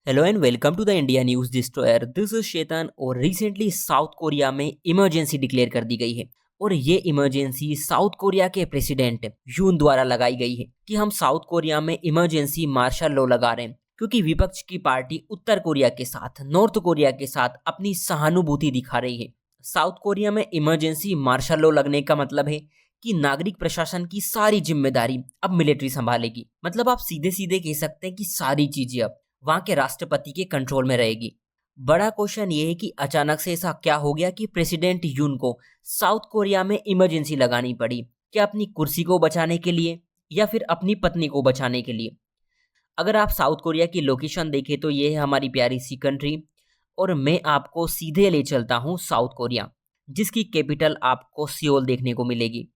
Hello and welcome to the India news destroyer. This is Chetan. और recently South Korea में emergency declare कर दी गई है और ये इमरजेंसी साउथ कोरिया के प्रेसिडेंट यून द्वारा लगाई गई है कि हम साउथ कोरिया में इमरजेंसी मार्शल लॉ लगा रहे हैं क्योंकि विपक्ष की पार्टी उत्तर कोरिया के साथ नॉर्थ कोरिया के साथ अपनी सहानुभूति दिखा रही है। साउथ कोरिया में इमरजेंसी मार्शल लॉ लगने का मतलब है कि नागरिक प्रशासन की सारी जिम्मेदारी अब मिलिट्री संभालेगी। मतलब आप सीधे सीधे कह सकते हैं कि सारी चीजें अब वहां के राष्ट्रपति के कंट्रोल में रहेगी। बड़ा क्वेश्चन ये है कि अचानक से ऐसा क्या हो गया कि प्रेसिडेंट यून को साउथ कोरिया में इमरजेंसी लगानी पड़ी, क्या अपनी कुर्सी को बचाने के लिए या फिर अपनी पत्नी को बचाने के लिए। अगर आप साउथ कोरिया की लोकेशन देखें तो ये है हमारी प्यारी सी कंट्री और मैं आपको सीधे ले चलता हूँ साउथ कोरिया, जिसकी कैपिटल आपको सियोल देखने को मिलेगी।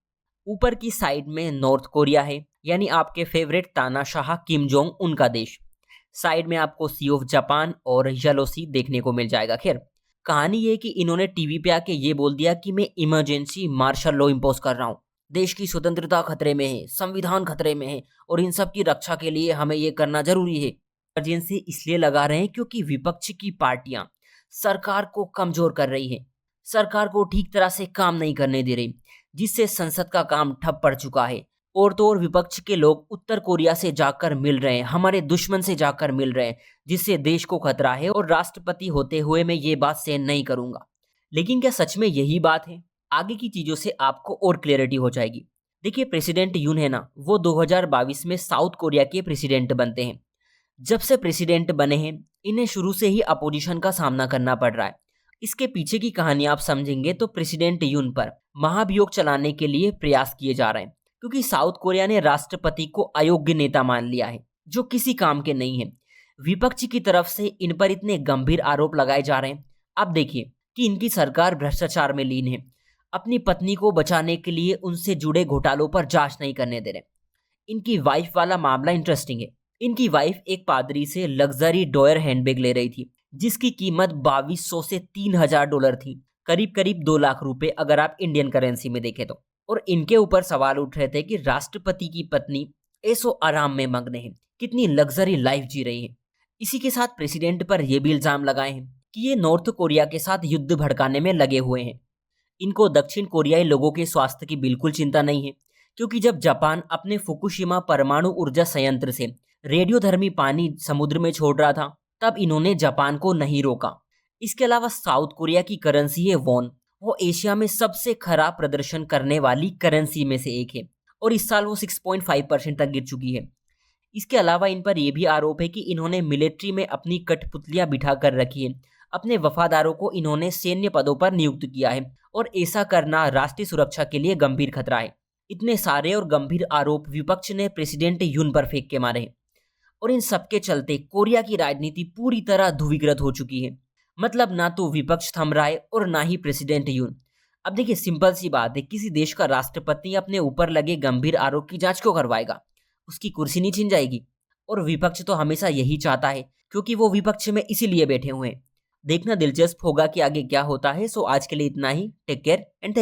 ऊपर की साइड में नॉर्थ कोरिया है, यानी आपके फेवरेट तानाशाह किम जोंग उनका देश। साइड में आपको सी ऑफ जापान और येलो सी देखने को मिल जाएगा। खैर, कहानी ये कि इन्होंने टीवी पे आके ये बोल दिया कि मैं इमरजेंसी मार्शल लॉ इम्पोज कर रहा हूँ, देश की स्वतंत्रता खतरे में है, संविधान खतरे में है और इन सब की रक्षा के लिए हमें ये करना जरूरी है। इमरजेंसी इसलिए लगा रहे हैं क्योंकि विपक्ष की पार्टियां सरकार को कमजोर कर रही है, सरकार को ठीक तरह से काम नहीं करने दे रही, जिससे संसद का काम ठप पड़ चुका है। और तो और विपक्ष के लोग उत्तर कोरिया से जाकर मिल रहे हैं, हमारे दुश्मन से जाकर मिल रहे हैं, जिससे देश को खतरा है और राष्ट्रपति होते हुए मैं ये बात सहन नहीं करूंगा। लेकिन क्या सच में यही बात है? आगे की चीजों से आपको और क्लियरिटी हो जाएगी। देखिए, प्रेसिडेंट यून है ना, वो 2022 में साउथ कोरिया के प्रेसिडेंट बनते हैं। जब से प्रेसिडेंट बने हैं इन्हें शुरू से ही अपोजिशन का सामना करना पड़ रहा है। इसके पीछे की कहानी आप समझेंगे तो प्रेसिडेंट यून पर महाभियोग चलाने के लिए प्रयास किए जा रहे हैं, क्योंकि साउथ कोरिया ने राष्ट्रपति को अयोग्य नेता मान लिया है जो किसी काम के नहीं है। विपक्ष की तरफ से इन पर इतने गंभीर आरोप लगाए जा रहे हैं। अब देखिए कि इनकी सरकार भ्रष्टाचार में लीन है, अपनी पत्नी को बचाने के लिए उनसे जुड़े घोटालों पर जांच नहीं करने दे रहे। इनकी वाइफ वाला मामला इंटरेस्टिंग है। इनकी वाइफ एक पादरी से लग्जरी डॉयर हैंडबैग ले रही थी, जिसकी कीमत 2200 से $3000 थी, करीब करीब 2 लाख रुपए अगर आप इंडियन करेंसी में देखें तो। और इनके ऊपर सवाल उठ रहे थे कि राष्ट्रपति की पत्नी ऐसो आराम में मग्न है, कितनी लग्जरी लाइफ जी रही है। इसी के साथ प्रेसिडेंट पर यह भी इल्जाम लगाए हैं कि ये नॉर्थ कोरिया के साथ युद्ध भड़काने में लगे हुए हैं। इनको दक्षिण कोरियाई लोगों के स्वास्थ्य की बिल्कुल चिंता नहीं है, क्योंकि जब जापान अपने फुकुशिमा परमाणु ऊर्जा संयंत्र से रेडियोधर्मी पानी समुद्र में छोड़ रहा था, तब इन्होंने जापान को नहीं रोका। इसके अलावा साउथ कोरिया की करेंसी है वॉन, वो एशिया में सबसे खराब प्रदर्शन करने वाली करेंसी में से एक है और इस साल वो 6.5% तक गिर चुकी है। इसके अलावा इन पर यह भी आरोप है कि इन्होंने मिलिट्री में अपनी कठपुतलियां बिठा कर रखी है, अपने वफादारों को इन्होंने सैन्य पदों पर नियुक्त किया है और ऐसा करना राष्ट्रीय सुरक्षा के लिए गंभीर खतरा है। इतने सारे और गंभीर आरोप विपक्ष ने प्रेसिडेंट यून पर फेंक के मारे हैं और इन सबके चलते कोरिया की राजनीति पूरी तरह ध्रुवीकृत हो चुकी है। मतलब ना तो विपक्ष थम रहा है और ना ही प्रेसिडेंट यून। अब देखिए, सिंपल सी बात है, किसी देश का राष्ट्रपति अपने ऊपर लगे गंभीर आरोप की जांच क्यों करवाएगा? उसकी कुर्सी नहीं छिन जाएगी। और विपक्ष तो हमेशा यही चाहता है, क्योंकि वो विपक्ष में इसीलिए बैठे हुए हैं। देखना दिलचस्प होगा कि आगे क्या होता है। सो आज के लिए इतना ही। Take care and thank you.